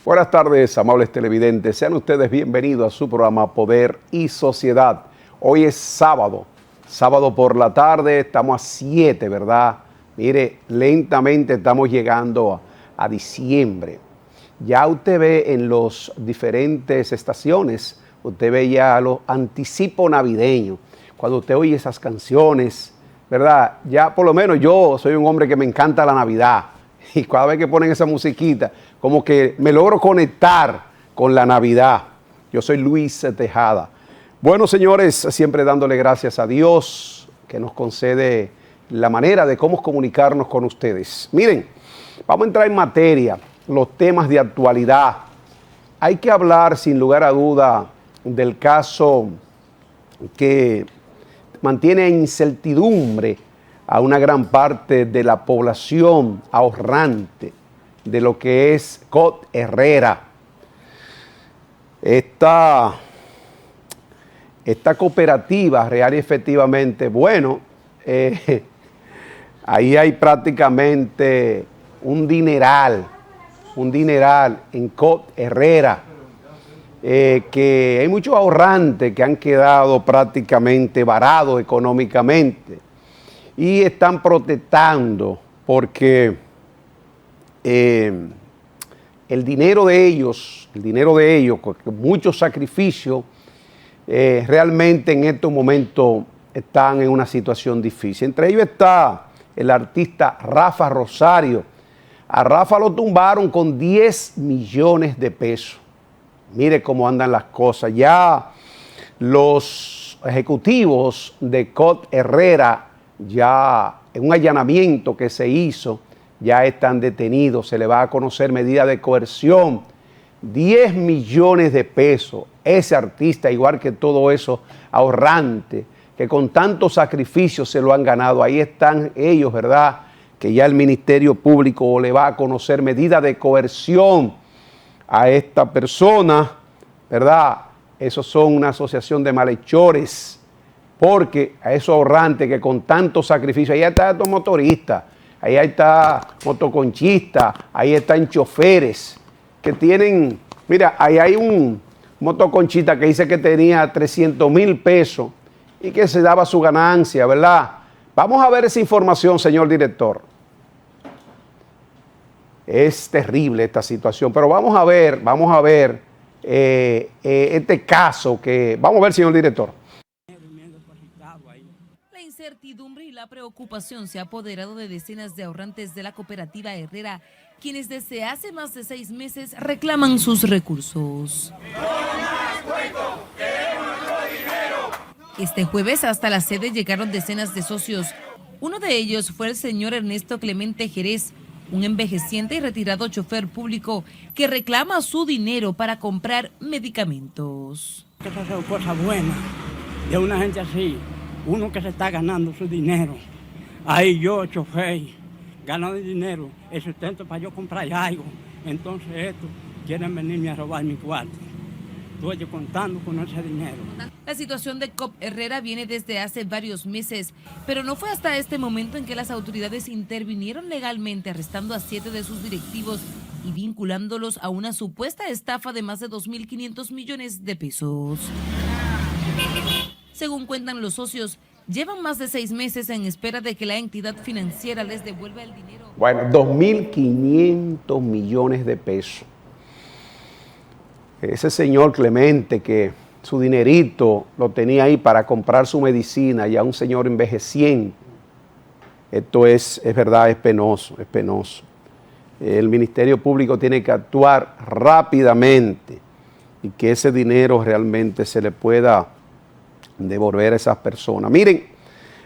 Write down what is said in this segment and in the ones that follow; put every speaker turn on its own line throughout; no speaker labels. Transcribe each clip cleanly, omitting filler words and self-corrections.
Buenas tardes, amables televidentes. Sean ustedes bienvenidos a su programa Poder y Sociedad. Hoy es sábado por la tarde, estamos a 7, ¿verdad? Mire, lentamente estamos llegando a diciembre. Ya usted ve en las diferentes estaciones, usted ve ya los anticipos navideños. Cuando usted oye esas canciones, ¿verdad? Ya por lo menos yo soy un hombre que me encanta la Navidad. Y cada vez que ponen esa musiquita, como que me logro conectar con la Navidad. Yo soy Luis Tejada. Bueno, señores, siempre dándole gracias a Dios que nos concede la manera de cómo comunicarnos con ustedes. Miren, vamos a entrar en materia, los temas de actualidad. Hay que hablar sin lugar a duda del caso que mantiene en incertidumbre a una gran parte de la población ahorrante de lo que es Cot Herrera. Esta cooperativa real y efectivamente, bueno, ahí hay prácticamente un dineral en Cot Herrera, que hay muchos ahorrantes que han quedado prácticamente varados económicamente y están protestando porque el dinero de ellos, con mucho sacrificio, realmente en estos momentos están en una situación difícil. Entre ellos está el artista Rafa Rosario. A Rafa lo tumbaron con 10 millones de pesos. Mire cómo andan las cosas. Ya los ejecutivos de Cot Herrera, ya en un allanamiento que se hizo, ya están detenidos. Se le va a conocer medida de coerción. 10 millones de pesos. Ese artista, igual que todo eso ahorrante, que con tanto sacrificio se lo han ganado. Ahí están ellos, ¿verdad? Que ya el Ministerio Público le va a conocer medida de coerción a esta persona, ¿verdad? Esos son una asociación de malhechores, porque a esos ahorrantes que con tanto sacrificio, ahí está estos motoristas, ahí está motoconchistas, ahí están choferes que tienen, mira, ahí hay un motoconchista que dice que tenía 300,000 pesos y que se daba su ganancia, ¿verdad? Vamos a ver esa información, señor director. Es terrible esta situación, pero vamos a ver este caso que, vamos a ver, señor director.
La incertidumbre y la preocupación se ha apoderado de decenas de ahorrantes de la cooperativa Herrera, quienes desde hace más de 6 meses reclaman sus recursos. Este jueves hasta la sede llegaron decenas de socios. Uno de ellos fue el señor Ernesto Clemente Jerez, un envejeciente y retirado chofer público que reclama su dinero para comprar medicamentos.
Esas son cosas buenas de una gente así, uno que se está ganando su dinero. Ahí yo, chofer, ganando dinero, el sustento para yo comprar algo. Entonces estos quieren venirme a robar mi cuarto. Estoy contando con ese dinero.
La situación de Cot Herrera viene desde hace varios meses, pero no fue hasta este momento en que las autoridades intervinieron legalmente, arrestando a 7 de sus directivos y vinculándolos a una supuesta estafa de más de 2.500 millones de pesos. Según cuentan los socios, llevan más de 6 meses en espera de que la entidad financiera les devuelva el dinero.
Bueno, 2.500 millones de pesos. Ese señor Clemente que su dinerito lo tenía ahí para comprar su medicina, ya un señor envejeciente. Esto es verdad, es penoso, es penoso. El Ministerio Público tiene que actuar rápidamente y que ese dinero realmente se le pueda devolver a esas personas. Miren,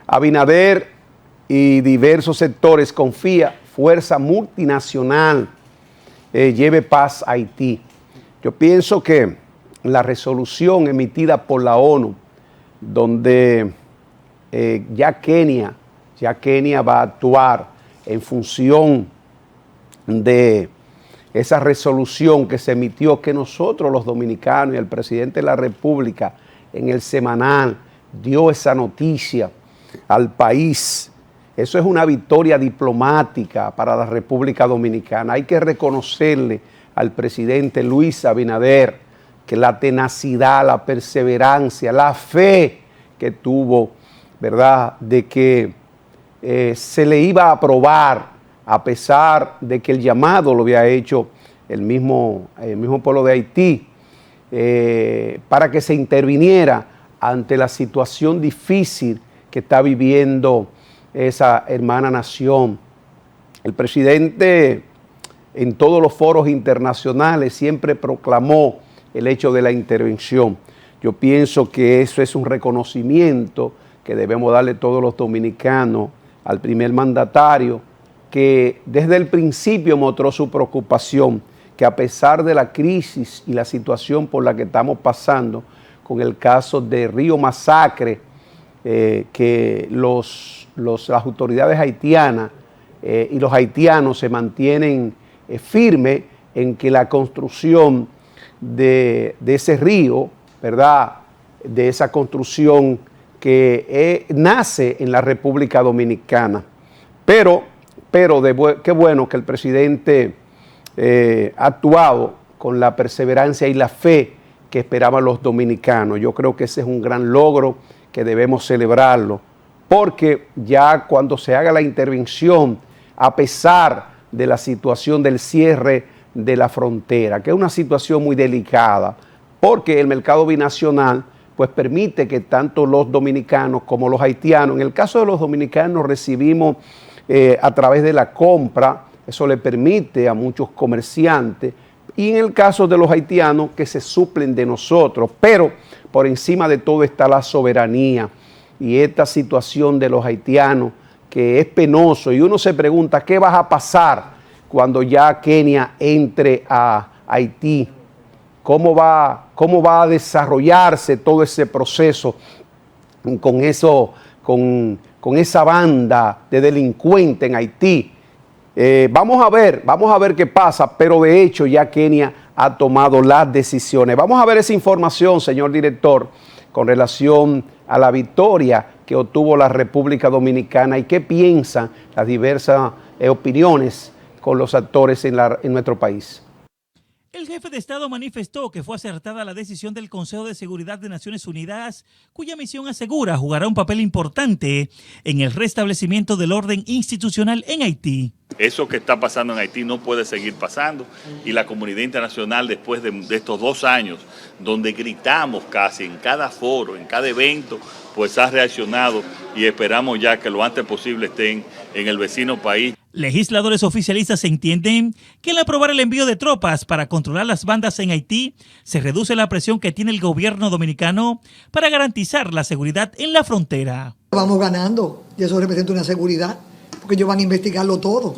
Abinader y diversos sectores confía fuerza multinacional lleve paz a Haití. Yo pienso que la resolución emitida por la ONU, donde ya Kenia va a actuar en función de esa resolución que se emitió, que nosotros los dominicanos y el presidente de la República en el semanal dio esa noticia al país. Eso es una victoria diplomática para la República Dominicana. Hay que reconocerle al presidente Luis Abinader, que la tenacidad, la perseverancia, la fe que tuvo, ¿verdad?, de que se le iba a aprobar, a pesar de que el llamado lo había hecho el mismo pueblo de Haití, para que se interviniera ante la situación difícil que está viviendo esa hermana nación. El presidente en todos los foros internacionales siempre proclamó el hecho de la intervención. Yo pienso que eso es un reconocimiento que debemos darle todos los dominicanos al primer mandatario, que desde el principio mostró su preocupación, que a pesar de la crisis y la situación por la que estamos pasando, con el caso de Río Masacre, que las autoridades haitianas y los haitianos se mantienen firmes en que la construcción de ese río, ¿verdad?, de esa construcción que nace en la República Dominicana. Pero qué bueno que el presidente ha actuado con la perseverancia y la fe que esperaban los dominicanos. Yo creo que ese es un gran logro que debemos celebrarlo, porque ya cuando se haga la intervención, a pesar de la situación del cierre de la frontera, que es una situación muy delicada, porque el mercado binacional pues permite que tanto los dominicanos como los haitianos, en el caso de los dominicanos recibimos a través de la compra, eso le permite a muchos comerciantes, y en el caso de los haitianos que se suplen de nosotros, pero por encima de todo está la soberanía y esta situación de los haitianos que es penoso, y uno se pregunta qué va a pasar cuando ya Kenia entre a Haití, cómo va a desarrollarse todo ese proceso con esa banda de delincuentes en Haití. Vamos a ver qué pasa, pero de hecho ya Kenia ha tomado las decisiones. Vamos a ver esa información, señor director, con relación a la victoria que obtuvo la República Dominicana y qué piensan las diversas opiniones con los actores en nuestro país.
El jefe de Estado manifestó que fue acertada la decisión del Consejo de Seguridad de Naciones Unidas, cuya misión asegura jugará un papel importante en el restablecimiento del orden institucional en Haití.
Eso que está pasando en Haití no puede seguir pasando, y la comunidad internacional, después de estos 2 años, donde gritamos casi en cada foro, en cada evento, pues ha reaccionado, y esperamos ya que lo antes posible estén en el vecino país.
Legisladores oficialistas entienden que al aprobar el envío de tropas para controlar las bandas en Haití, se reduce la presión que tiene el gobierno dominicano para garantizar la seguridad en la frontera.
Vamos ganando y eso representa una seguridad, porque ellos van a investigarlo todo.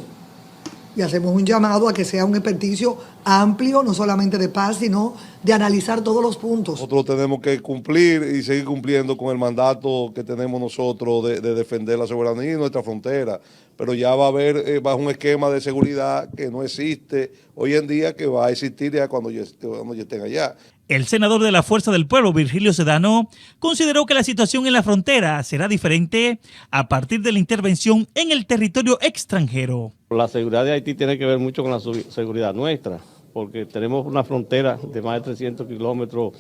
Y hacemos un llamado a que sea un ejercicio amplio, no solamente de paz, sino de analizar todos los puntos.
Nosotros tenemos que cumplir y seguir cumpliendo con el mandato que tenemos nosotros de defender la soberanía y nuestra frontera. Pero ya va a haber bajo un esquema de seguridad que no existe hoy en día, que va a existir ya cuando ya estén allá.
El senador de la Fuerza del Pueblo, Virgilio Sedano, consideró que la situación en la frontera será diferente a partir de la intervención en el territorio extranjero.
La seguridad de Haití tiene que ver mucho con la seguridad nuestra, porque tenemos una frontera de más de 300 kilómetros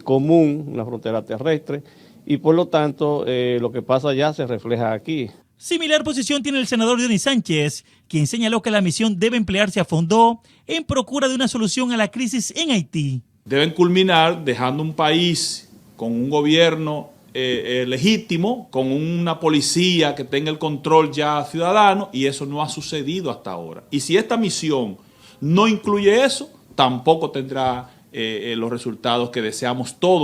común, una frontera terrestre, y por lo tanto lo que pasa allá se refleja aquí.
Similar posición tiene el senador Dionis Sánchez, quien señaló que la misión debe emplearse a fondo en procura de una solución a la crisis en Haití.
Deben culminar dejando un país con un gobierno legítimo, con una policía que tenga el control ya ciudadano, y eso no ha sucedido hasta ahora. Y si esta misión no incluye eso, tampoco tendrá los resultados que deseamos todos.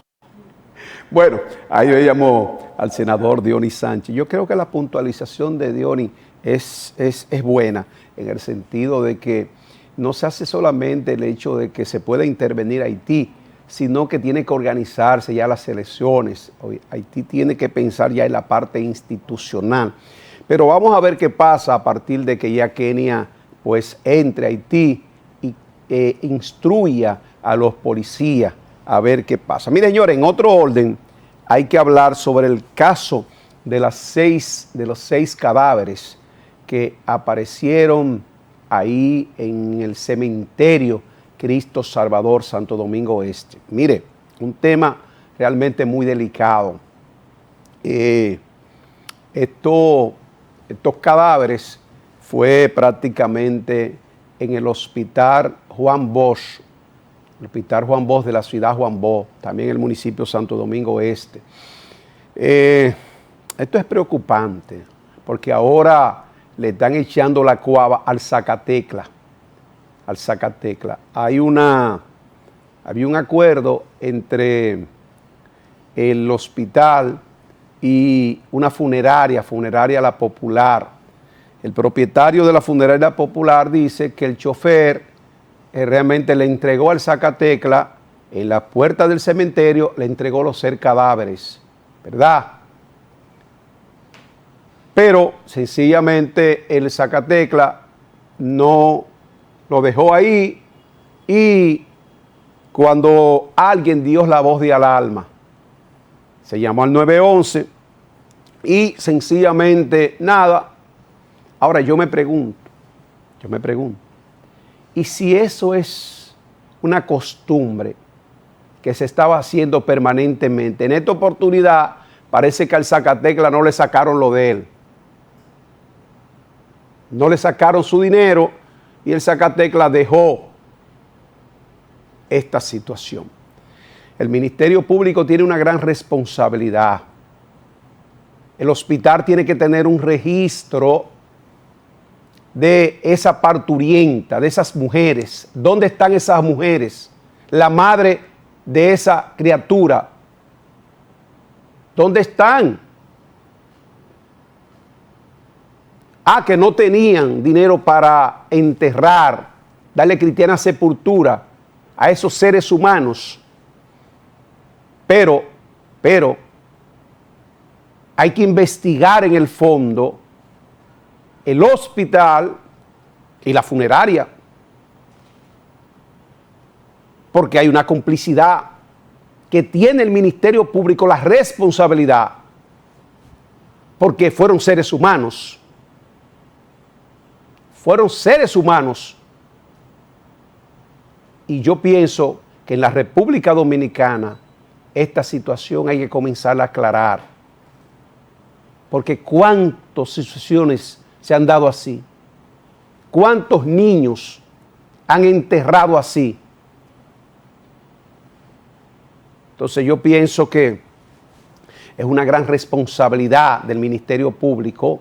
Bueno, ahí veíamos al senador Dionis Sánchez. Yo creo que la puntualización de Dionis es buena, en el sentido de que no se hace solamente el hecho de que se pueda intervenir Haití, sino que tiene que organizarse ya las elecciones. Haití tiene que pensar ya en la parte institucional. Pero vamos a ver qué pasa a partir de que ya Kenia pues entre a Haití y instruya a los policías a ver qué pasa. Mire, señores, en otro orden hay que hablar sobre el caso de los 6 cadáveres que aparecieron ahí en el cementerio Cristo Salvador Santo Domingo Este. Mire, un tema realmente muy delicado. Estos cadáveres fue prácticamente en el hospital Juan Bosch, el hospital Juan Bosch de la ciudad Juan Bosch, también el municipio Santo Domingo Este. Esto es preocupante porque ahora le están echando la cuava al Zacatecla. Había un acuerdo entre el hospital y una funeraria La Popular. El propietario de la funeraria Popular dice que el chofer realmente le entregó al Zacatecla, en la puerta del cementerio, le entregó los 6 cadáveres, ¿verdad? Pero sencillamente el Zacatecla no lo dejó ahí y cuando alguien dio la voz de alarma, se llamó al 911 y sencillamente nada. Ahora yo me pregunto, ¿y si eso es una costumbre que se estaba haciendo permanentemente? En esta oportunidad parece que al Zacatecla no le sacaron lo de él. No le sacaron su dinero y el Zacatecla dejó esta situación. El Ministerio Público tiene una gran responsabilidad. El hospital tiene que tener un registro de esa parturienta, de esas mujeres. ¿Dónde están esas mujeres? La madre de esa criatura. ¿Dónde están? Que no tenían dinero para enterrar, darle cristiana sepultura a esos seres humanos. Pero hay que investigar en el fondo el hospital y la funeraria, porque hay una complicidad que tiene el Ministerio Público la responsabilidad, porque fueron seres humanos. Y yo pienso que en la República Dominicana esta situación hay que comenzar a aclarar. Porque cuántas situaciones se han dado así. ¿Cuántos niños han enterrado así? Entonces yo pienso que es una gran responsabilidad del Ministerio Público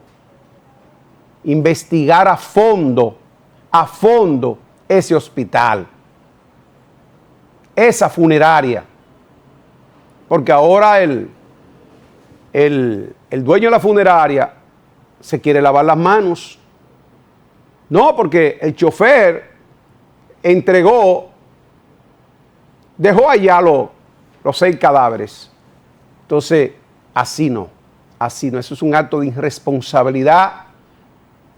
investigar a fondo ese hospital, esa funeraria. Porque ahora el dueño de la funeraria se quiere lavar las manos. No, porque el chofer dejó allá los 6 cadáveres. Entonces, así no. Eso es un acto de irresponsabilidad,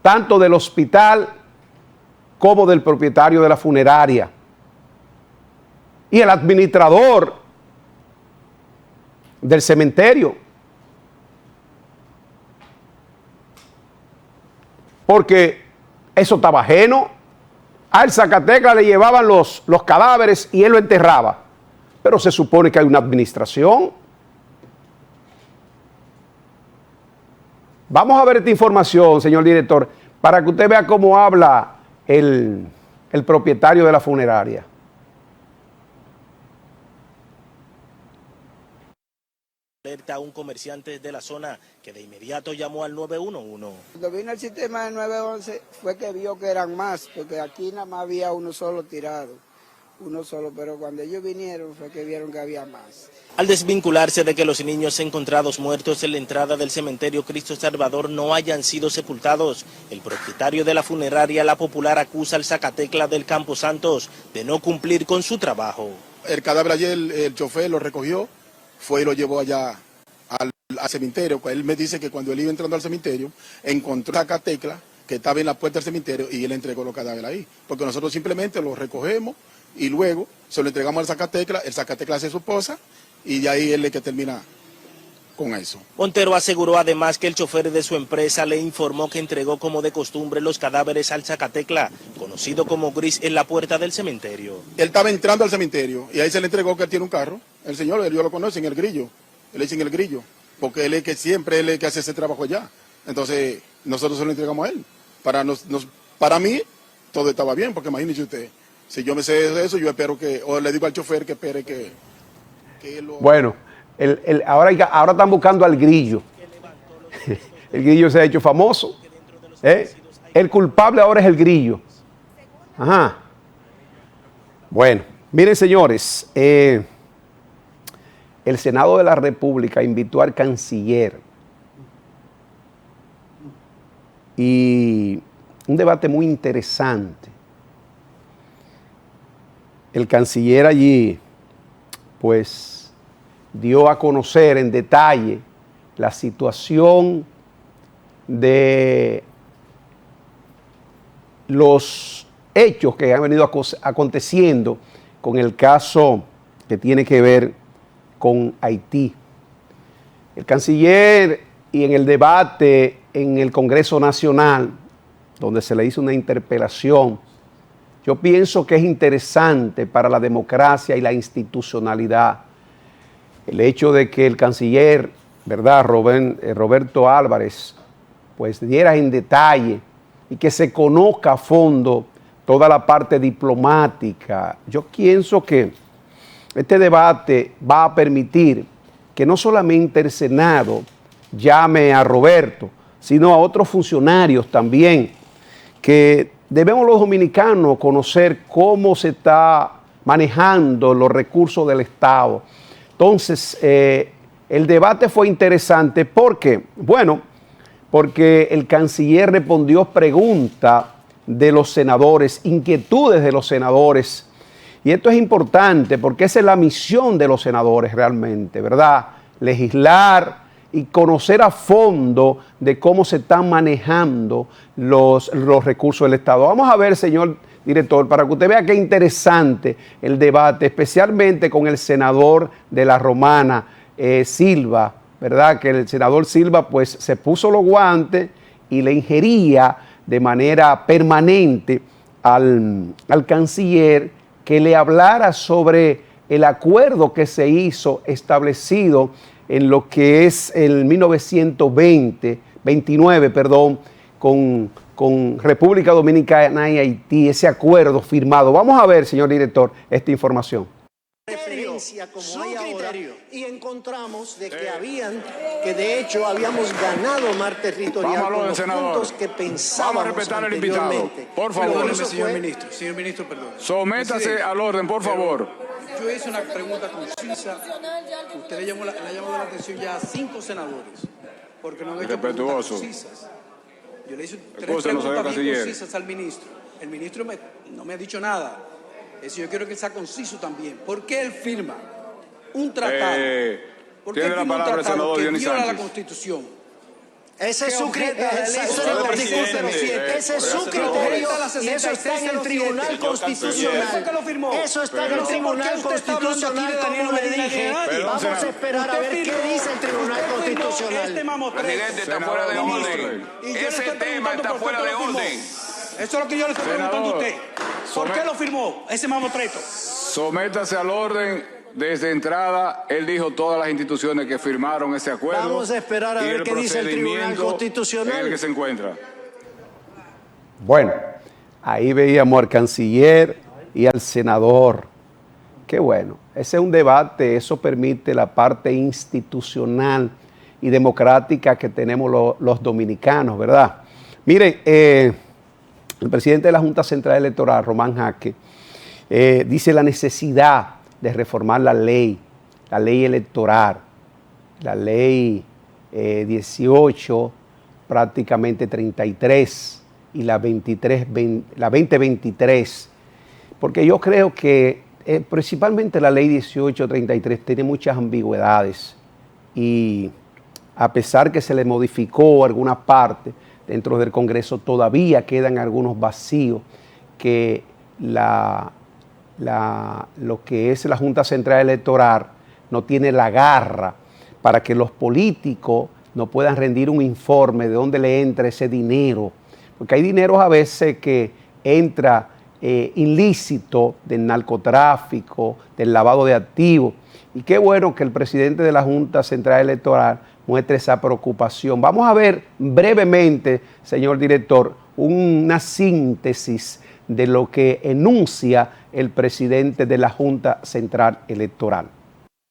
tanto del hospital como del propietario de la funeraria. Y el administrador del cementerio. Porque eso estaba ajeno. Al Zacatecla le llevaban los cadáveres y él lo enterraba. Pero se supone que hay una administración. Vamos a ver esta información, señor director, para que usted vea cómo habla el propietario de la funeraria.
Alerta a un comerciante de la zona que de inmediato llamó al 911.
Cuando vino el sistema del 911 fue que vio que eran más, porque aquí nada más había uno solo tirado, pero cuando ellos vinieron fue que vieron que había más.
Al desvincularse de que los niños encontrados muertos en la entrada del cementerio Cristo Salvador no hayan sido sepultados, el propietario de la funeraria La Popular acusa al Zacatecla del Campo Santos de no cumplir con su trabajo.
El cadáver ayer, el chofer lo recogió, fue y lo llevó allá al cementerio. Él me dice que cuando él iba entrando al cementerio, encontró a Zacatecla que estaba en la puerta del cementerio y él entregó los cadáveres ahí. Porque nosotros simplemente los recogemos y luego se lo entregamos al Zacatecla, el Zacatecla hace su posa y de ahí él es que termina con eso.
Montero aseguró además que el chofer de su empresa le informó que entregó como de costumbre los cadáveres al Zacatecla, conocido como Gris, en la puerta del cementerio.
Él estaba entrando al cementerio y ahí se le entregó que él tiene un carro. El señor, yo lo conozco en el Grillo. Él es en el Grillo, porque él es que siempre él es que hace ese trabajo allá. Entonces, nosotros se lo entregamos a él. Para mí, todo estaba bien, porque imagínese usted, si yo me sé eso, yo espero que, o le digo al chofer que espere que él lo...
Bueno, ahora están buscando al Grillo. El Grillo se ha hecho famoso. El culpable ahora es el Grillo. Ajá. Bueno, miren, señores, el Senado de la República invitó al canciller y un debate muy interesante. El canciller allí, pues, dio a conocer en detalle la situación de los hechos que han venido aconteciendo con el caso que tiene que ver con Haití. El canciller, y en el debate en el Congreso Nacional, donde se le hizo una interpelación, yo pienso que es interesante para la democracia y la institucionalidad el hecho de que el canciller, ¿verdad?, Roberto Álvarez, pues diera en detalle y que se conozca a fondo toda la parte diplomática. Yo pienso que este debate va a permitir que no solamente el Senado llame a Roberto, sino a otros funcionarios también, que debemos los dominicanos conocer cómo se está manejando los recursos del Estado. Entonces, el debate fue interesante. ¿Por qué? Bueno, porque el canciller respondió preguntas de los senadores, inquietudes de los senadores. Y esto es importante porque esa es la misión de los senadores realmente, ¿verdad? Legislar y conocer a fondo de cómo se están manejando los recursos del Estado. Vamos a ver, señor director, para que usted vea qué interesante el debate, especialmente con el senador de la Romana, Silva, ¿verdad? Que el senador Silva pues se puso los guantes y le ingería de manera permanente al canciller que le hablara sobre el acuerdo que se hizo establecido en lo que es el 29, con República Dominicana y Haití, ese acuerdo firmado. Vamos a ver, señor director, esta información.
Como hay ahora, y encontramos de que de hecho habíamos ganado mar territorial con los puntos que pensábamos.
Vamos a respetar al invitado, por favor.
Señor ministro, perdón.
Sométase al orden, por favor.
Yo hice una pregunta concisa. Usted le llamó la atención ya a 5 senadores, porque no han hecho preguntas concisas. Yo le hice 3 preguntas bien concisas al ministro. El ministro no me ha dicho nada. Yo quiero que sea conciso también. ¿Por qué él firma un tratado? ¿Por qué él firma un tratado que viola la Constitución?
Ese es su criterio. Ese es su criterio y eso está en el Tribunal Constitucional. Eso está en el Tribunal Constitucional, como le dije. Vamos a esperar a ver qué dice el Tribunal Constitucional.
Presidente, está fuera de orden. Ese tema está fuera de orden.
Eso es lo que yo le estoy preguntando a usted. ¿Por qué lo firmó ese mamotreto?
Sométase al orden. Desde entrada, él dijo todas las instituciones que firmaron ese acuerdo.
Vamos a esperar a ver qué dice el Tribunal Constitucional.
En el que se encuentra.
Bueno, ahí veíamos al canciller y al senador. Qué bueno. Ese es un debate, eso permite la parte institucional y democrática que tenemos los dominicanos, ¿verdad? Miren, el presidente de la Junta Central Electoral, Román Jaque, dice la necesidad de reformar la ley electoral, la ley 18, prácticamente 33, y la 2023, porque yo creo que principalmente la ley 1833 tiene muchas ambigüedades y a pesar que se le modificó alguna parte dentro del Congreso, todavía quedan algunos vacíos que lo que es la Junta Central Electoral no tiene la garra para que los políticos no puedan rendir un informe de dónde le entra ese dinero, porque hay dinero a veces que entra ilícito del narcotráfico, del lavado de activos, y qué bueno que el presidente de la Junta Central Electoral muestre esa preocupación. Vamos a ver brevemente, señor director, una síntesis de lo que enuncia el presidente de la Junta Central Electoral.
La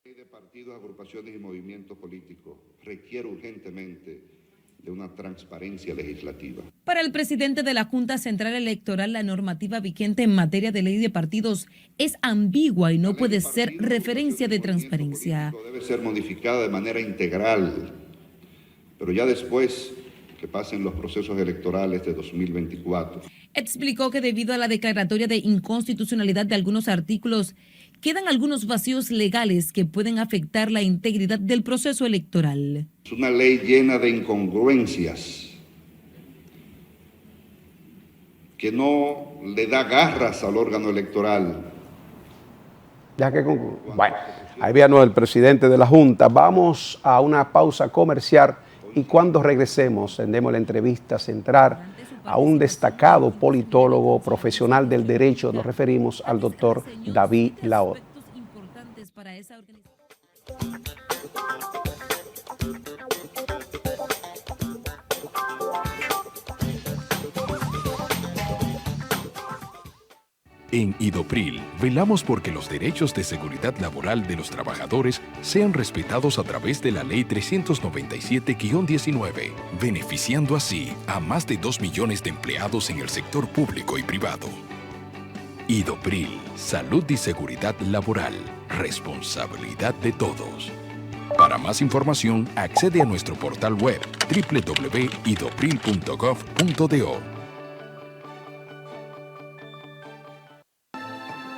ley de partidos, agrupaciones y movimientos políticos requiere urgentemente de una transparencia legislativa.
Para el presidente de la Junta Central Electoral, la normativa vigente en materia de ley de partidos es ambigua y no puede ser referencia de transparencia.
Debe ser modificada de manera integral, pero ya después que pasen los procesos electorales de 2024.
Explicó que debido a la declaratoria de inconstitucionalidad de algunos artículos, quedan algunos vacíos legales que pueden afectar la integridad del proceso electoral.
Es una ley llena de incongruencias que no le da garras al órgano electoral.
Ya que bueno, ahí vino el presidente de la Junta. Vamos a una pausa comercial y cuando regresemos tendremos la entrevista central a un destacado politólogo profesional del derecho. Nos referimos al doctor David Laot.
En Idopril, velamos porque los derechos de seguridad laboral de los trabajadores sean respetados a través de la Ley 397-19, beneficiando así a más de 2 millones de empleados en el sector público y privado. Idopril, salud y seguridad laboral, responsabilidad de todos. Para más información, accede a nuestro portal web www.idopril.gov.do.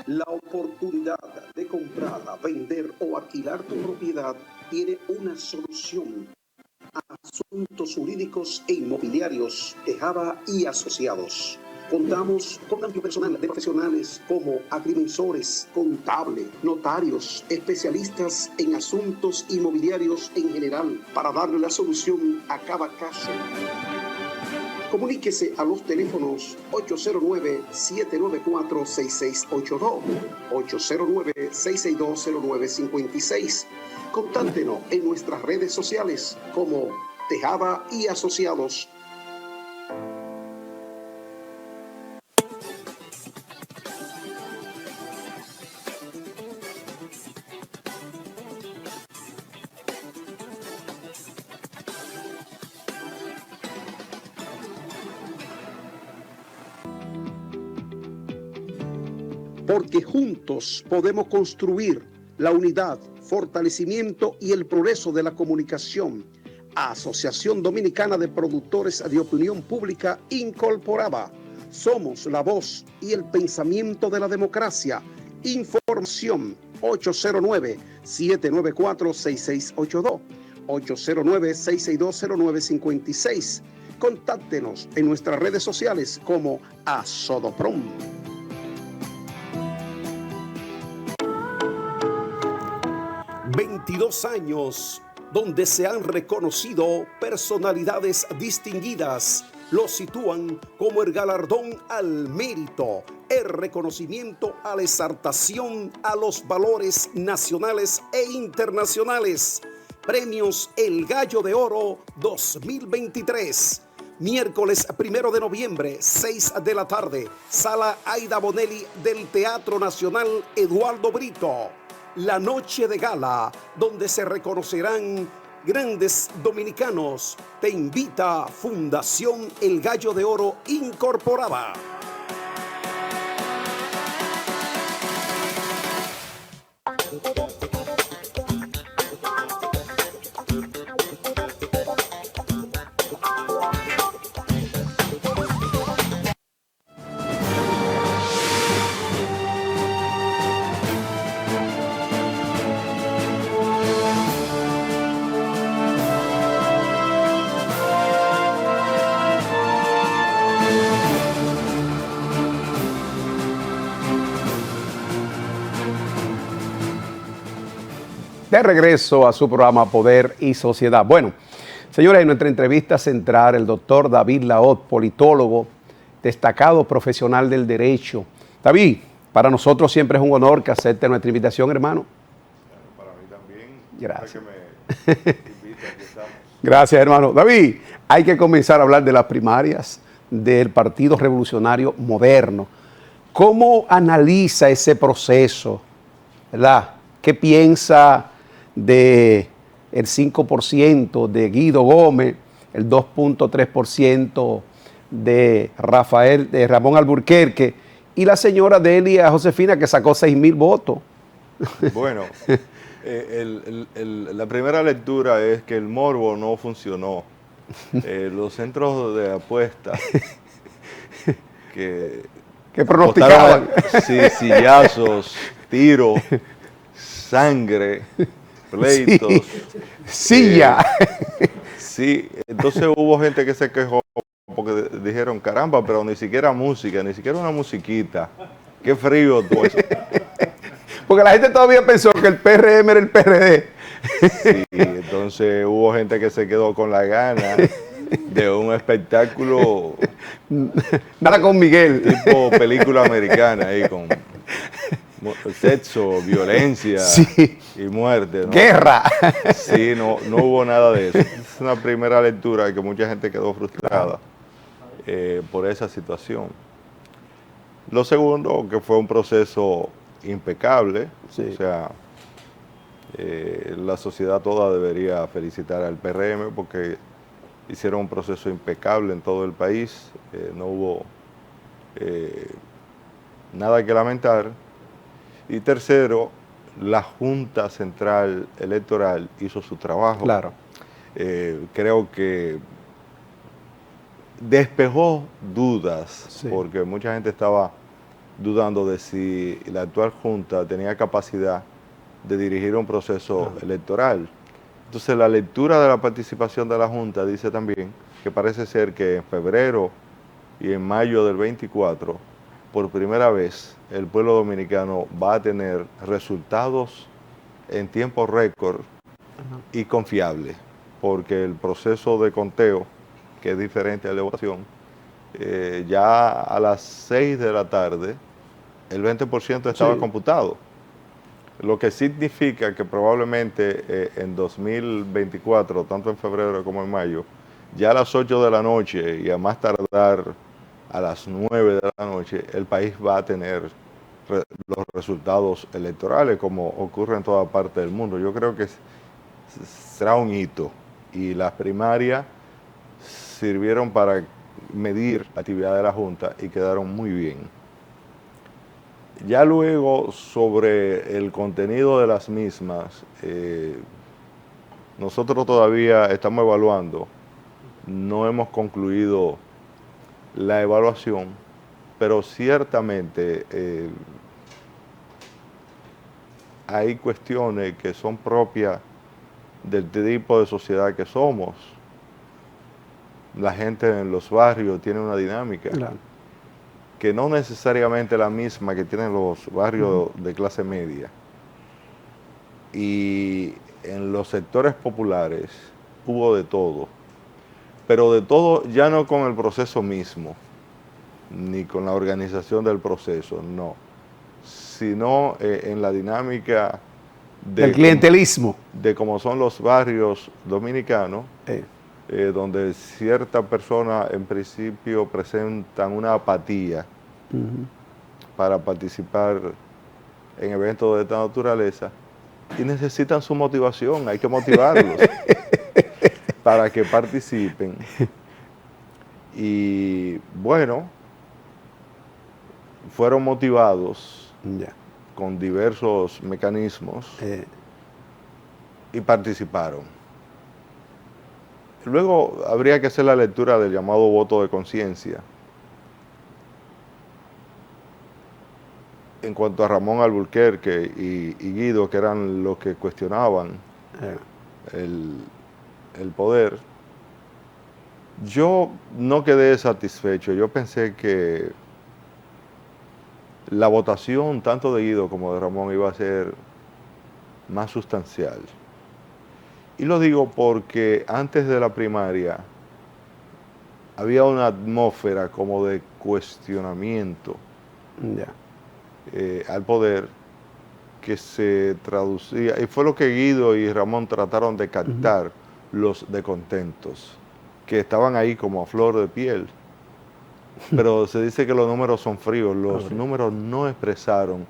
La oportunidad de comprar, vender o alquilar tu propiedad tiene una solución. Asuntos jurídicos e inmobiliarios, Tejada y Asociados. Contamos con amplio personal de profesionales como agrimensores, contables, notarios, especialistas en asuntos inmobiliarios en general, para darle la solución a cada caso. Comuníquese a los teléfonos 809-794-6682, 809-662-0956. Contáctenos en nuestras redes sociales como Tejada y Asociados. Porque juntos podemos construir la unidad, fortalecimiento y el progreso de la comunicación. Asociación Dominicana de Productores de Opinión Pública Incorporada. Somos la voz y el pensamiento de la democracia. Información 809-794-6682, 809-662-0956. Contáctenos en nuestras redes sociales como Asodoprom. 22 años donde se han reconocido personalidades distinguidas. Lo sitúan como el galardón al mérito, el reconocimiento a la exaltación a los valores nacionales e internacionales. Premios El Gallo de Oro 2023. Miércoles 1 de noviembre, 6 de la tarde, Sala Aida Bonelli del Teatro Nacional Eduardo Brito. La noche de gala, donde se reconocerán grandes dominicanos. Te invita Fundación El Gallo de Oro Incorporada.
De regreso a su programa Poder y Sociedad. Bueno, señores, en nuestra entrevista central, el doctor David Laot, politólogo, destacado profesional del derecho. David, para nosotros siempre es un honor que acepte nuestra invitación, hermano.
Para mí también.
Gracias.
Que me invita, aquí estamos.
Gracias, hermano. David, hay que comenzar a hablar de las primarias del Partido Revolucionario Moderno. ¿Cómo analiza ese proceso? ¿Verdad? ¿Qué piensa de el 5% de Guido Gómez, el 2.3% de Ramón Alburquerque y la señora Delia Josefina, que sacó 6,000 votos?
Bueno, la primera lectura es que el morbo no funcionó. Los centros de apuestas que
pronosticaban
sillazos, tiros, sangre, pleitos.
Silla.
Sí, entonces hubo gente que se quejó porque dijeron, caramba, pero ni siquiera música, ni siquiera una musiquita. Qué frío todo eso.
Porque la gente todavía pensó que el PRM era el PRD.
Sí, entonces hubo gente que se quedó con la gana de un espectáculo.
Nada con Miguel.
Tipo película americana ahí con sexo, violencia y muerte, ¿no?
Guerra.
Sí, no hubo nada de eso. Es una primera lectura de que mucha gente quedó frustrada por esa situación. Lo segundo, que fue un proceso impecable, o sea, la sociedad toda debería felicitar al PRM porque hicieron un proceso impecable en todo el país, no hubo nada que lamentar. Y tercero, la Junta Central Electoral hizo su trabajo.
Claro.
Creo que despejó dudas, porque mucha gente estaba dudando de si la actual Junta tenía capacidad de dirigir un proceso electoral. Entonces, la lectura de la participación de la Junta dice también que parece ser que en febrero y en mayo del 24, por primera vez, el pueblo dominicano va a tener resultados en tiempo récord y confiable, porque el proceso de conteo, que es diferente a la votación, ya a las 6 de la tarde, el 20% estaba computado. Lo que significa que probablemente en 2024, tanto en febrero como en mayo, ya a las 8 de la noche y a más tardar a las 9 de la noche, el país va a tener los resultados electorales como ocurre en toda parte del mundo. Yo creo que será un hito y las primarias sirvieron para medir la actividad de la Junta y quedaron muy bien. Ya luego, sobre el contenido de las mismas, nosotros todavía estamos evaluando, no hemos concluido la evaluación, pero ciertamente hay cuestiones que son propias del tipo de sociedad que somos. La gente en los barrios tiene una dinámica que no necesariamente la misma que tienen los barrios de clase media. Y en los sectores populares hubo de todo, pero de todo ya no con el proceso mismo, ni con la organización del proceso, no, sino en la dinámica
del clientelismo,
de cómo son los barrios dominicanos, donde ciertas personas en principio presentan una apatía para participar en eventos de esta naturaleza y necesitan su motivación, hay que motivarlos para que participen. Y bueno, fueron motivados con diversos mecanismos y participaron. Luego habría que hacer la lectura del llamado voto de conciencia. En cuanto a Ramón Alburquerque y Guido, que eran los que cuestionaban el poder, yo no quedé satisfecho. Yo pensé que la votación tanto de Guido como de Ramón iba a ser más sustancial. Y lo digo porque antes de la primaria había una atmósfera como de cuestionamiento al poder que se traducía, y fue lo que Guido y Ramón trataron de captar, los descontentos, que estaban ahí como a flor de piel. Pero se dice que los números son fríos, los números no expresaron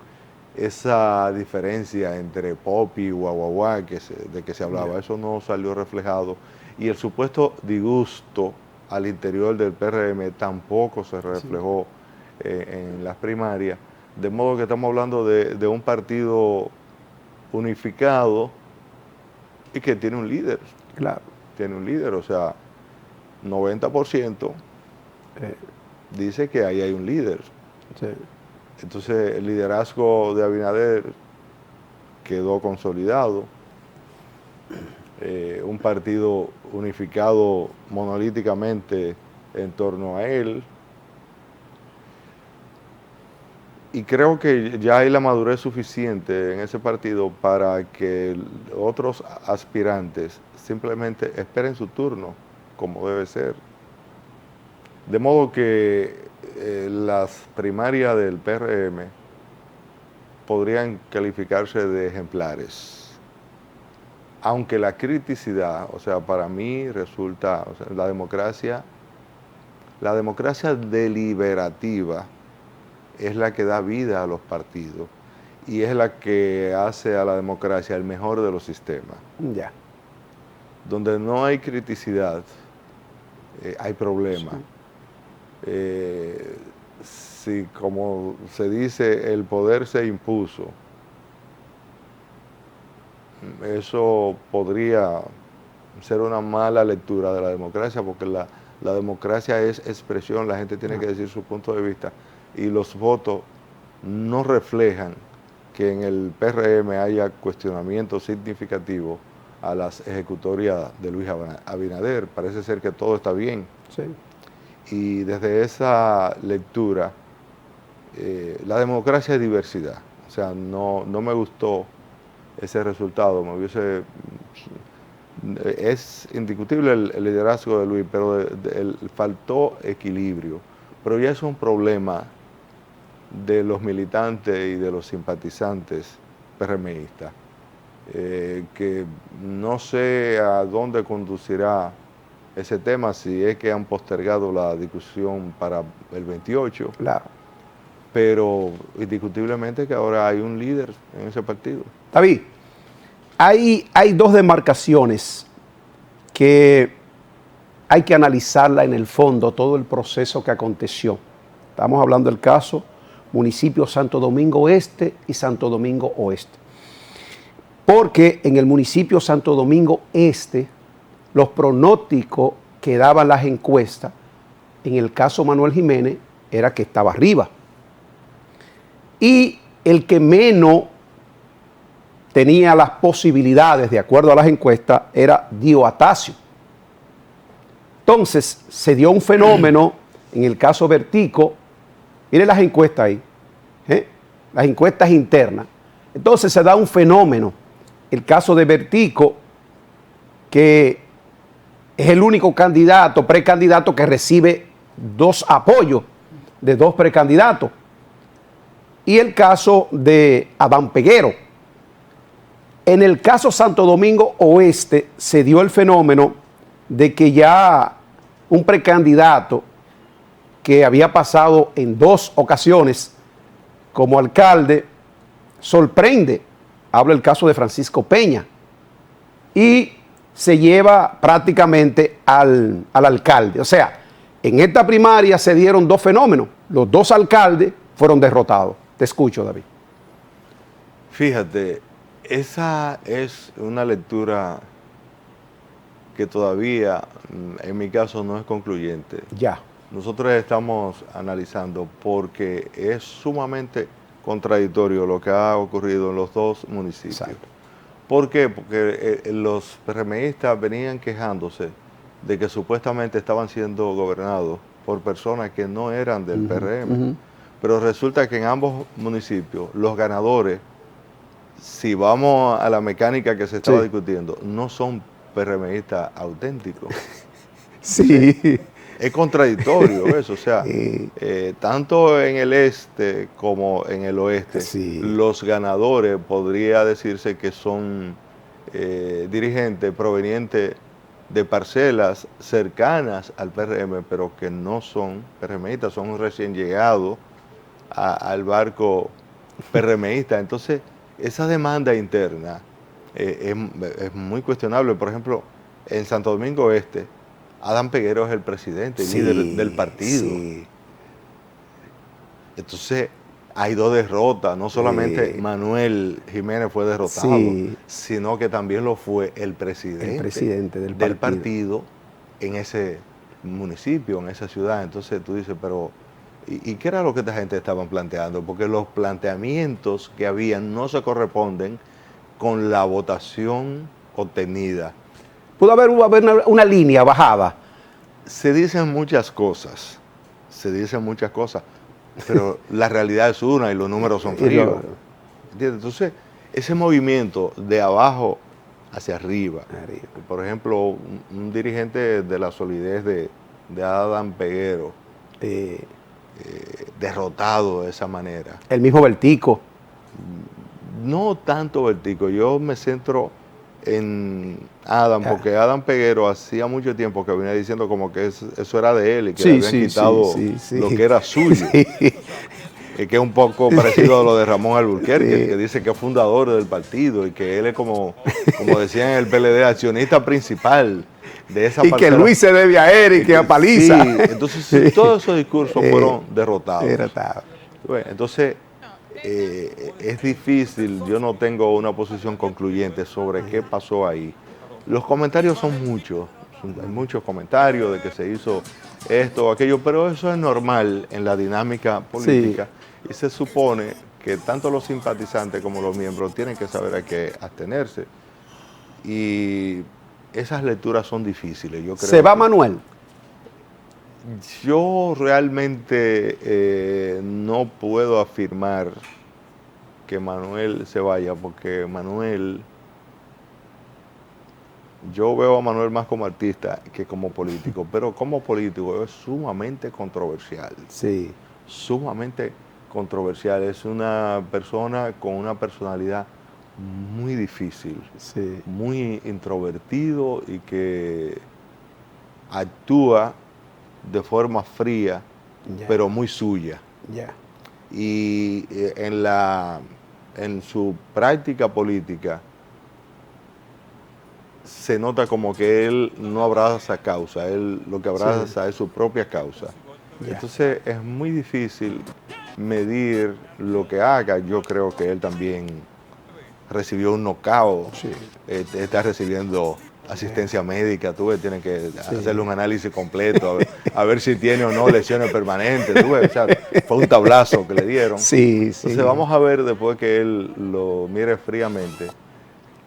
esa diferencia entre Popi y Guaguaguá de que se hablaba, eso no salió reflejado, y el supuesto disgusto al interior del PRM tampoco se reflejó en las primarias, de modo que estamos hablando de un partido unificado y que tiene un líder.
Claro.
Tiene un líder, o sea, 90% dice que ahí hay un líder.
Sí.
Entonces el liderazgo de Abinader quedó consolidado, un partido unificado monolíticamente en torno a él, y creo que ya hay la madurez suficiente en ese partido para que otros aspirantes simplemente esperen su turno, como debe ser. De modo que las primarias del PRM podrían calificarse de ejemplares. Aunque la criticidad, o sea, para mí resulta, o sea, la democracia deliberativa es la que da vida a los partidos y es la que hace a la democracia el mejor de los sistemas.
Ya.
Donde no hay criticidad, hay problemas. Si, como se dice, el poder se impuso, eso podría ser una mala lectura de la democracia, porque la democracia es expresión, la gente tiene que decir su punto de vista, y los votos no reflejan que en el PRM haya cuestionamiento significativo a las ejecutorias de Luis Abinader. Parece ser que todo está bien.
Sí. Y
desde esa lectura, la democracia es diversidad. O sea, no me gustó ese resultado. Es indiscutible el liderazgo de Luis, pero faltó equilibrio. Pero ya es un problema de los militantes y de los simpatizantes PRMistas, que no sé a dónde conducirá ese tema, si es que han postergado la discusión para el 28.
Claro.
Pero indiscutiblemente que ahora hay un líder en ese partido.
David, hay dos demarcaciones que hay que analizarla en el fondo, todo el proceso que aconteció. Estamos hablando del caso municipio Santo Domingo Este y Santo Domingo Oeste. Porque en el municipio Santo Domingo Este, los pronósticos que daban las encuestas, en el caso Manuel Jiménez, era que estaba arriba. Y el que menos tenía las posibilidades, de acuerdo a las encuestas, era Dio Atacio. Entonces, se dio un fenómeno en el caso Bertico. Miren las encuestas ahí, las encuestas internas. Entonces se da un fenómeno. El caso de Bertico, que es el único candidato, precandidato que recibe dos apoyos de dos precandidatos. Y el caso de Adán Peguero. En el caso Santo Domingo Oeste se dio el fenómeno de que ya un precandidato que había pasado en dos ocasiones como alcalde, sorprende, habla el caso de Francisco Peña, y se lleva prácticamente al alcalde. O sea, en esta primaria se dieron dos fenómenos, los dos alcaldes fueron derrotados. Te escucho, David.
Fíjate, esa es una lectura que todavía, en mi caso, no es concluyente.
Ya.
Nosotros estamos analizando porque es sumamente contradictorio lo que ha ocurrido en los dos municipios. Exacto. ¿Por qué? Porque los PRMistas venían quejándose de que supuestamente estaban siendo gobernados por personas que no eran del PRM. Pero resulta que en ambos municipios los ganadores si vamos a la mecánica que se estaba discutiendo, no son PRMistas auténticos.
Sí.
Es contradictorio eso, o sea, tanto en el este como en el oeste, los ganadores podría decirse que son dirigentes provenientes de parcelas cercanas al PRM, pero que no son PRMistas, son recién llegados al barco PRMista. Entonces, esa demanda interna es muy cuestionable. Por ejemplo, en Santo Domingo Este, Adán Peguero es el presidente, líder del partido. Entonces, hay dos derrotas. No solamente Manuel Jiménez fue derrotado, sino que también lo fue el presidente del partido en ese municipio, en esa ciudad. Entonces, tú dices, pero ¿y qué era lo que esta gente estaban planteando? Porque los planteamientos que habían no se corresponden con la votación obtenida.
Pudo haber una línea bajada.
Se dicen muchas cosas, pero la realidad es una y los números son fríos. ¿Entiendes? Entonces, ese movimiento de abajo hacia arriba, por ejemplo, un dirigente de la solidez de Adán Peguero, derrotado de esa manera.
El mismo Bertico.
No tanto Bertico, yo me centro en Adán, porque Adán Peguero hacía mucho tiempo que venía diciendo como que eso era de él y que le habían quitado lo que era suyo. Y que es un poco parecido a lo de Ramón Alburquerque, que dice que es fundador del partido y que él es como decían en el PLD, accionista principal de esa
y parcela. Que Luis se debe a él y que a Paliza.
Entonces todos esos discursos fueron derrotados. Entonces, es difícil, yo no tengo una posición concluyente sobre qué pasó ahí. Los comentarios son muchos, hay muchos comentarios de que se hizo esto o aquello, pero eso es normal en la dinámica política y se supone que tanto los simpatizantes como los miembros tienen que saber a qué abstenerse. Y esas lecturas son difíciles. Yo creo
¿Se va Manuel?
Yo realmente no puedo afirmar que Manuel se vaya, porque Manuel, yo veo a Manuel más como artista que como político, pero como político es sumamente controversial. Sumamente controversial. Es una persona con una personalidad muy difícil, muy introvertido y que actúa de forma fría, pero muy suya. Y en su práctica política se nota como que él no abraza causa, él lo que abraza es su propia causa. Entonces es muy difícil medir lo que haga. Yo creo que él también recibió un knockout, está recibiendo asistencia médica, tienen que hacerle un análisis completo, a ver si tiene o no lesiones permanentes, o sea, fue un tablazo que le dieron. Entonces vamos a ver después que él lo mire fríamente.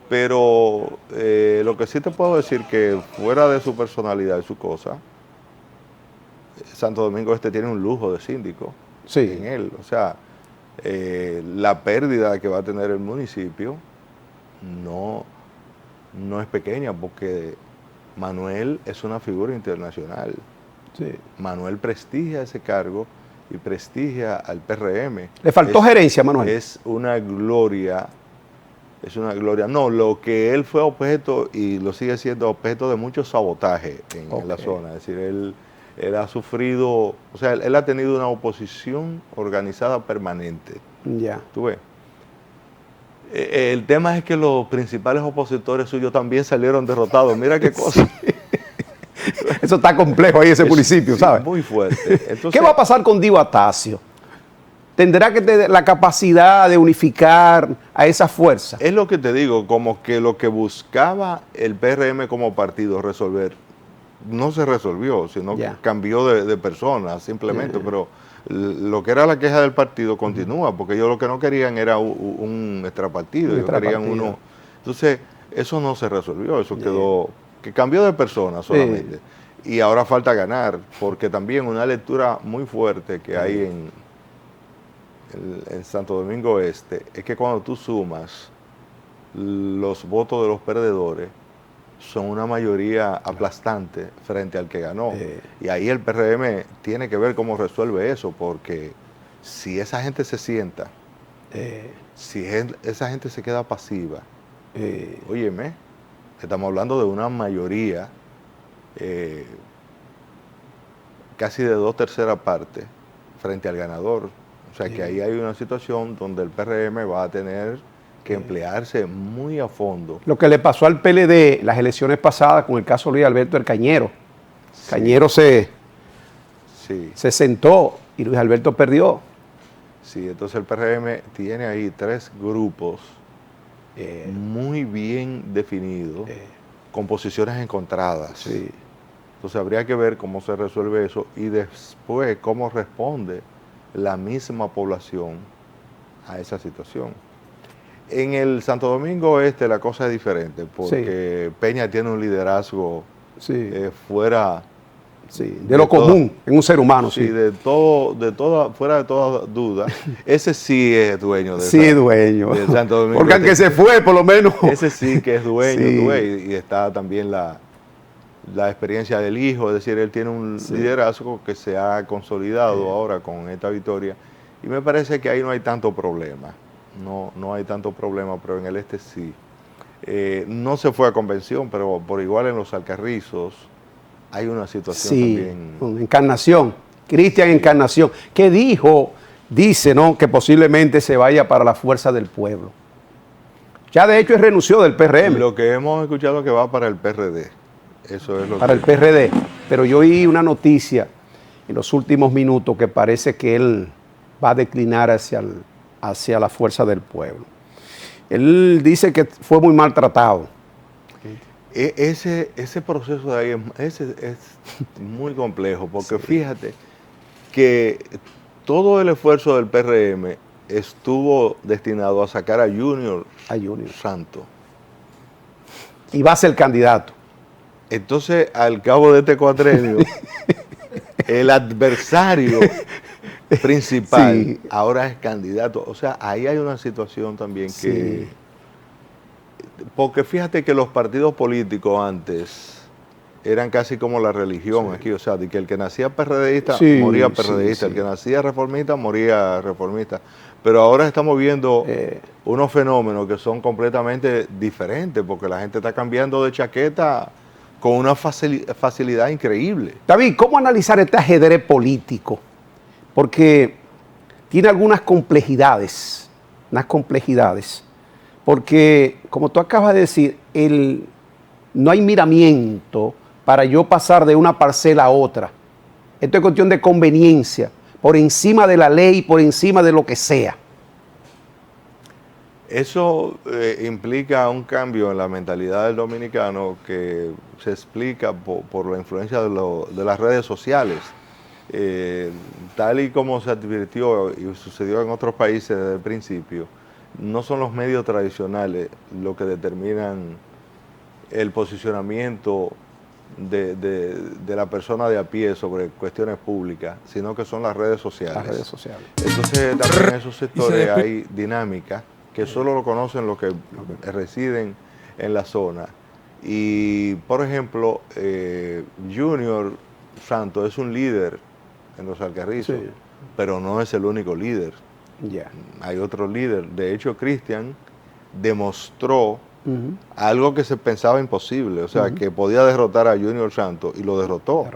Pero lo que sí te puedo decir que fuera de su personalidad y su cosa, Santo Domingo Este tiene un lujo de síndico en él. O sea, la pérdida que va a tener el municipio no es pequeña, porque Manuel es una figura internacional. Manuel prestigia ese cargo y prestigia al PRM.
¿Le faltó gerencia, Manuel?
Es una gloria. No, lo que él fue objeto y lo sigue siendo objeto de mucho sabotaje en la zona. Es decir, él ha sufrido, o sea, él ha tenido una oposición organizada permanente. ¿Tú ves? El tema es que los principales opositores suyos también salieron derrotados. Mira qué cosa.
Eso está complejo ahí, ese municipio, ¿sabes?
Muy fuerte. Entonces,
¿qué va a pasar con Divo Atasio? ¿Tendrá que tener la capacidad de unificar a esa fuerza?
Es lo que te digo, como que lo que buscaba el PRM como partido resolver, no se resolvió, sino que cambió de personas simplemente, pero lo que era la queja del partido continúa, porque ellos lo que no querían era un extrapartido, ellos querían uno. Entonces, eso no se resolvió, eso quedó, que cambió de persona solamente. Y ahora falta ganar, porque también una lectura muy fuerte que hay en Santo Domingo Este es que cuando tú sumas los votos de los perdedores son una mayoría aplastante frente al que ganó. Y ahí el PRM tiene que ver cómo resuelve eso, porque si esa gente se sienta, si esa gente se queda pasiva, óyeme, estamos hablando de una mayoría casi de 2/3 partes frente al ganador. O sea que ahí hay una situación donde el PRM va a tener que emplearse muy a fondo.
Lo que le pasó al PLD las elecciones pasadas con el caso Luis Alberto del Cañero. Sí. Cañero se sentó y Luis Alberto perdió.
Sí, entonces el PRM tiene ahí 3 grupos muy bien definidos, con posiciones encontradas.
Sí.
Entonces habría que ver cómo se resuelve eso y después cómo responde la misma población a esa situación. En el Santo Domingo Este la cosa es diferente, porque Peña tiene un liderazgo fuera
de lo común en un ser humano.
Fuera de toda duda. Ese sí es dueño de
Santo Domingo. Porque aunque se fue, por lo menos.
Ese sí que es dueño, y está también la experiencia del hijo, es decir, él tiene un liderazgo que se ha consolidado ahora con esta victoria, y me parece que ahí no hay tanto problema. No hay tanto problema, pero en el este sí. No se fue a convención, pero por igual en los Alcarrizos hay una situación también.
Encarnación, Cristian Encarnación, que dice, ¿no?, que posiblemente se vaya para la Fuerza del Pueblo. Ya de hecho él renunció del PRM.
Lo que hemos escuchado es que va para el PRD. Eso es lo
para el PRD. Pero yo oí una noticia en los últimos minutos que parece que él va a declinar hacia la Fuerza del Pueblo. Él dice que fue muy maltratado.
Ese proceso de ahí es muy complejo, porque fíjate que todo el esfuerzo del PRM estuvo destinado a sacar a Junior Santos.
Y va a ser candidato.
Entonces, al cabo de este cuatrenio, el adversario principal ahora es candidato. O sea, ahí hay una situación también que... Porque fíjate que los partidos políticos antes eran casi como la religión aquí. O sea, de que el que nacía PRDista moría PRDista, el que nacía reformista moría reformista. Pero ahora estamos viendo unos fenómenos que son completamente diferentes, porque la gente está cambiando de chaqueta con una facilidad increíble.
David, ¿cómo analizar este ajedrez político? Porque tiene algunas complejidades, porque como tú acabas de decir, no hay miramiento para yo pasar de una parcela a otra. Esto es cuestión de conveniencia, por encima de la ley, por encima de lo que sea.
Eso implica un cambio en la mentalidad del dominicano que se explica por la influencia de las redes sociales. Tal y como se advirtió y sucedió en otros países desde el principio, no son los medios tradicionales los que determinan el posicionamiento de la persona de a pie sobre cuestiones públicas, sino que son las redes sociales. Entonces también en esos sectores hay dinámicas que solo lo conocen los que residen en la zona. Y, por ejemplo, Junior Santos es un líder en los Alcarrizos, pero no es el único líder. Hay otro líder. De hecho, Cristian demostró algo que se pensaba imposible, o sea, que podía derrotar a Junior Santos, y lo derrotó.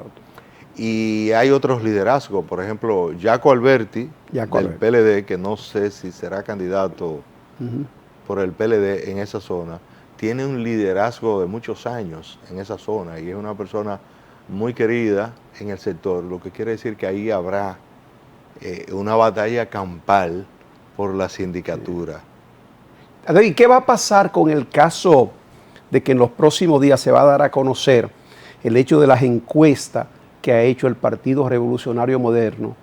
Y hay otros liderazgos, por ejemplo, Jaco Alberti, del PLD, que no sé si será candidato por el PLD en esa zona, tiene un liderazgo de muchos años en esa zona y es una persona muy querida en el sector, lo que quiere decir que ahí habrá una batalla campal por la sindicatura.
¿Y qué va a pasar con el caso de que en los próximos días se va a dar a conocer el hecho de las encuestas que ha hecho el Partido Revolucionario Moderno,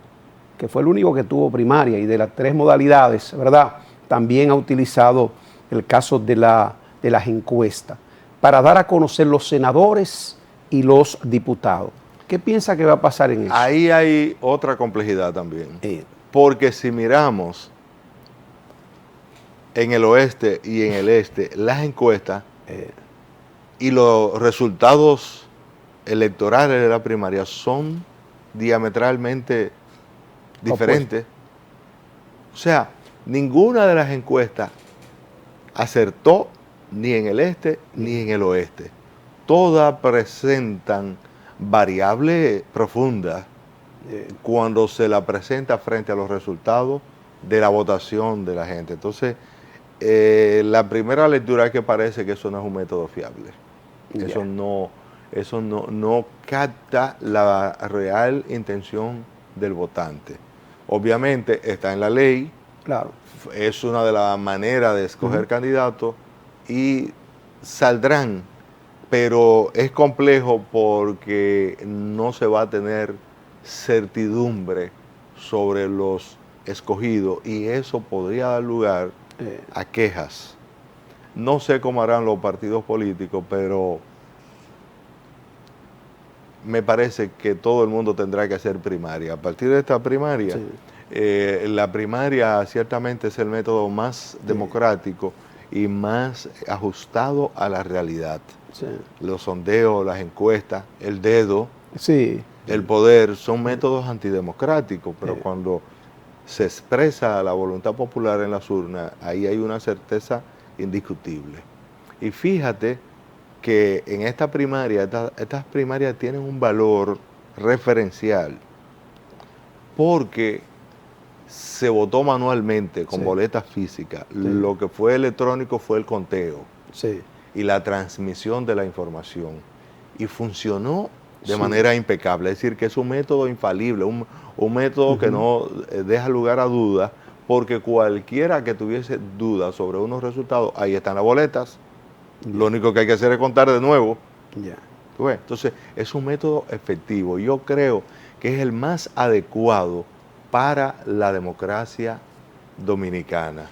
que fue el único que tuvo primaria, y de las 3 modalidades, ¿verdad? También ha utilizado el caso de las encuestas para dar a conocer los senadores y los diputados. ¿Qué piensa que va a pasar en eso?
Ahí hay otra complejidad también. Porque si miramos en el oeste y en el este, las encuestas y los resultados electorales de la primaria son diametralmente diferentes. O sea, ninguna de las encuestas acertó ni en el este ni en el oeste. Todas presentan variables profundas cuando se la presenta frente a los resultados de la votación de la gente. Entonces, la primera lectura es que parece que eso no es un método fiable. Eso no capta la real intención del votante. Obviamente está en la ley,
claro,
es una de las maneras de escoger candidatos y saldrán, pero es complejo porque no se va a tener certidumbre sobre los escogidos y eso podría dar lugar a quejas. No sé cómo harán los partidos políticos, pero me parece que todo el mundo tendrá que hacer primaria. A partir de esta primaria, la primaria ciertamente es el método más democrático y más ajustado a la realidad. Los sondeos, las encuestas, el dedo, el poder, son métodos antidemocráticos, pero cuando se expresa la voluntad popular en las urnas, ahí hay una certeza indiscutible. Y fíjate que en esta primaria, estas primarias tienen un valor referencial porque se votó manualmente con boletas físicas. Lo que fue electrónico fue el conteo y la transmisión de la información. Y funcionó de manera impecable. Es decir, que es un método infalible, un método que no deja lugar a dudas, porque cualquiera que tuviese dudas sobre unos resultados, ahí están las boletas. Lo único que hay que hacer es contar de nuevo. Entonces, es un método efectivo. Yo creo que es el más adecuado para la democracia dominicana.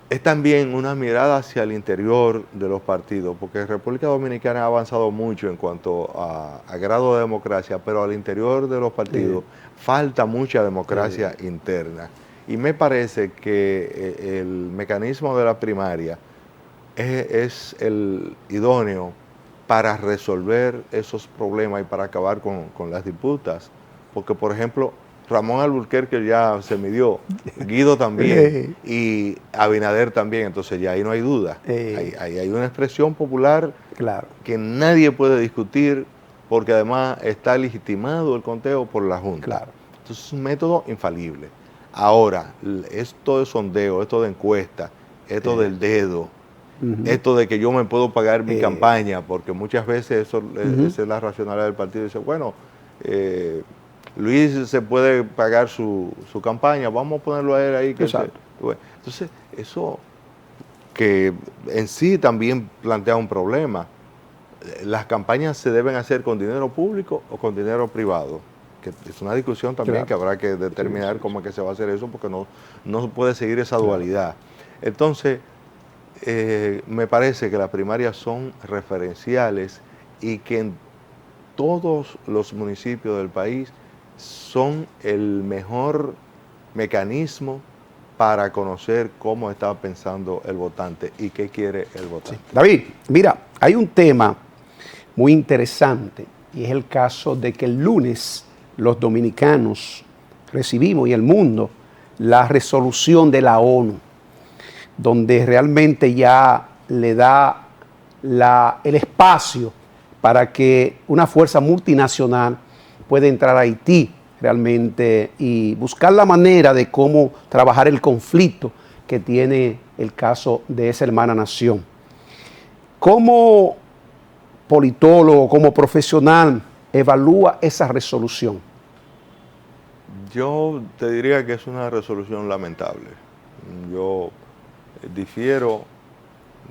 Es también una mirada hacia el interior de los partidos, porque República Dominicana ha avanzado mucho en cuanto a grado de democracia, pero al interior de los partidos falta mucha democracia interna. Y me parece que el mecanismo de la primaria es el idóneo para resolver esos problemas y para acabar con las disputas. Porque, por ejemplo, Ramón Alburquerque ya se midió, Guido también y Abinader también, entonces ya ahí no hay duda. Ahí hay una expresión popular que nadie puede discutir porque además está legitimado el conteo por la Junta. Entonces es un método infalible. Ahora, esto de sondeo, esto de encuesta, esto del dedo, esto de que yo me puedo pagar mi campaña, porque muchas veces esa es la racionalidad del partido, dice, bueno, Luis se puede pagar su campaña, vamos a ponerlo a él ahí. Entonces, eso que en sí también plantea un problema. Las campañas se deben hacer con dinero público o con dinero privado, que es una discusión también que habrá que determinar cómo es que se va a hacer eso, porque no puede seguir esa dualidad. Entonces, me parece que las primarias son referenciales y que en todos los municipios del país son el mejor mecanismo para conocer cómo está pensando el votante y qué quiere el votante.
David, mira, hay un tema muy interesante y es el caso de que el lunes los dominicanos recibimos y el mundo la resolución de la ONU, donde realmente ya le da el espacio para que una fuerza multinacional pueda entrar a Haití realmente y buscar la manera de cómo trabajar el conflicto que tiene el caso de esa hermana nación. ¿Cómo politólogo, como profesional, evalúa esa resolución?
Yo te diría que es una resolución lamentable. Yo difiero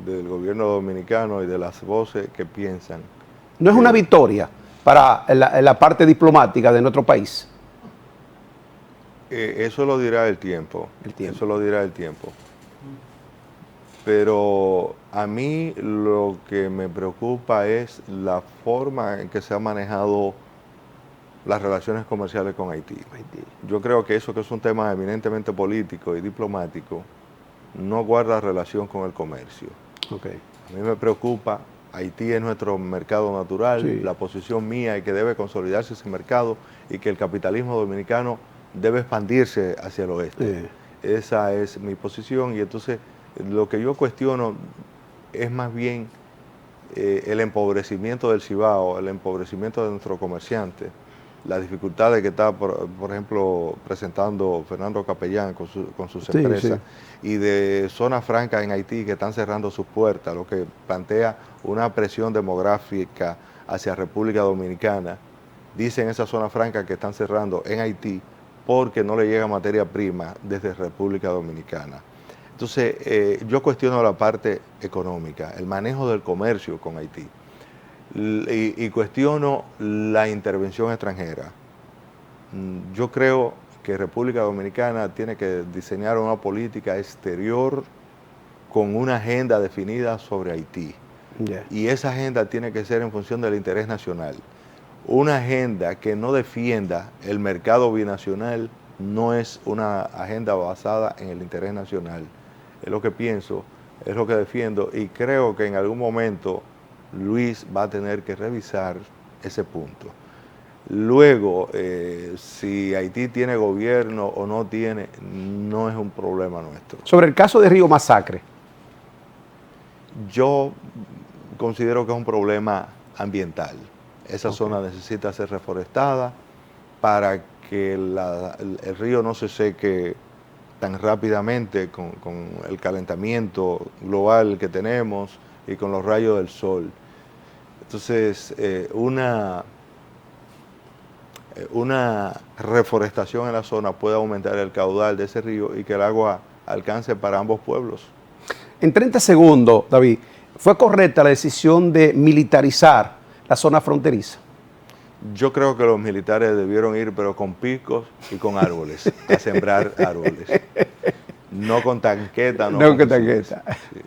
del gobierno dominicano y de las voces que piensan.
¿No es una victoria para la parte diplomática de nuestro país?
Eso lo dirá el tiempo. Eso lo dirá el tiempo. Pero a mí lo que me preocupa es la forma en que se han manejado las relaciones comerciales con Haití. Yo creo que eso, que es un tema eminentemente político y diplomático, no guarda relación con el comercio.
Okay.
A mí me preocupa, Haití es nuestro mercado natural,
Sí.
la posición mía es que debe consolidarse ese mercado y que el capitalismo dominicano debe expandirse hacia el oeste. Esa es mi posición y entonces lo que yo cuestiono es más bien el empobrecimiento del Cibao, el empobrecimiento de nuestros comerciantes, las dificultades que está, por ejemplo, presentando Fernando Capellán con sus
Sí,
empresas, y de zonas francas en Haití que están cerrando sus puertas, lo que plantea una presión demográfica hacia República Dominicana. Dicen esas zonas francas que están cerrando en Haití porque no le llega materia prima desde República Dominicana. Entonces, yo cuestiono la parte económica, el manejo del comercio con Haití. Y cuestiono la intervención extranjera. Yo creo que República Dominicana tiene que diseñar una política exterior con una agenda definida sobre Haití. Y esa agenda tiene que ser en función del interés nacional. Una agenda que no defienda el mercado binacional no es una agenda basada en el interés nacional. Es lo que pienso, es lo que defiendo y creo que en algún momento Luis va a tener que revisar ese punto. Luego, si Haití tiene gobierno o no tiene, no es un problema nuestro.
Sobre el caso de Río Masacre.
Yo considero que es un problema ambiental. Esa zona necesita ser reforestada para que el río no se seque tan rápidamente con el calentamiento global que tenemos y con los rayos del sol. Entonces, una reforestación en la zona puede aumentar el caudal de ese río y que el agua alcance para ambos pueblos.
En 30 segundos, David, ¿fue correcta la decisión de militarizar la zona fronteriza?
Yo creo que los militares debieron ir, pero con picos y con árboles, a sembrar árboles. No con tanqueta.
No con tanqueta. Sí.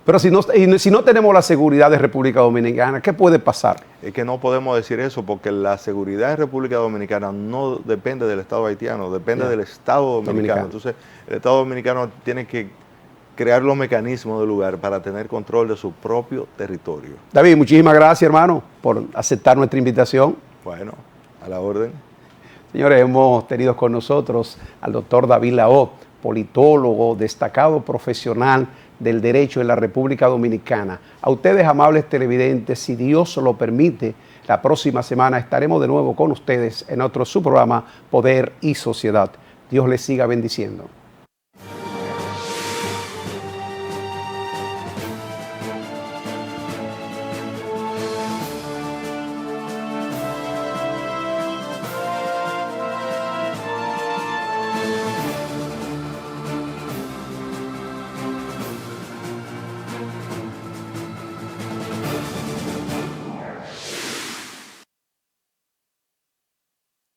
Pero si no tenemos la seguridad de República Dominicana, ¿qué puede pasar?
Es que no podemos decir eso porque la seguridad de República Dominicana no depende del Estado haitiano, depende del Estado dominicano. Entonces, el Estado dominicano tiene que crear los mecanismos del lugar para tener control de su propio territorio.
David, muchísimas gracias, hermano, por aceptar nuestra invitación.
Bueno, a la orden.
Señores, hemos tenido con nosotros al doctor David Laó, politólogo, destacado profesional del derecho en la República Dominicana. A ustedes, amables televidentes, si Dios lo permite, la próxima semana estaremos de nuevo con ustedes en otro su programa Poder y Sociedad. Dios les siga bendiciendo.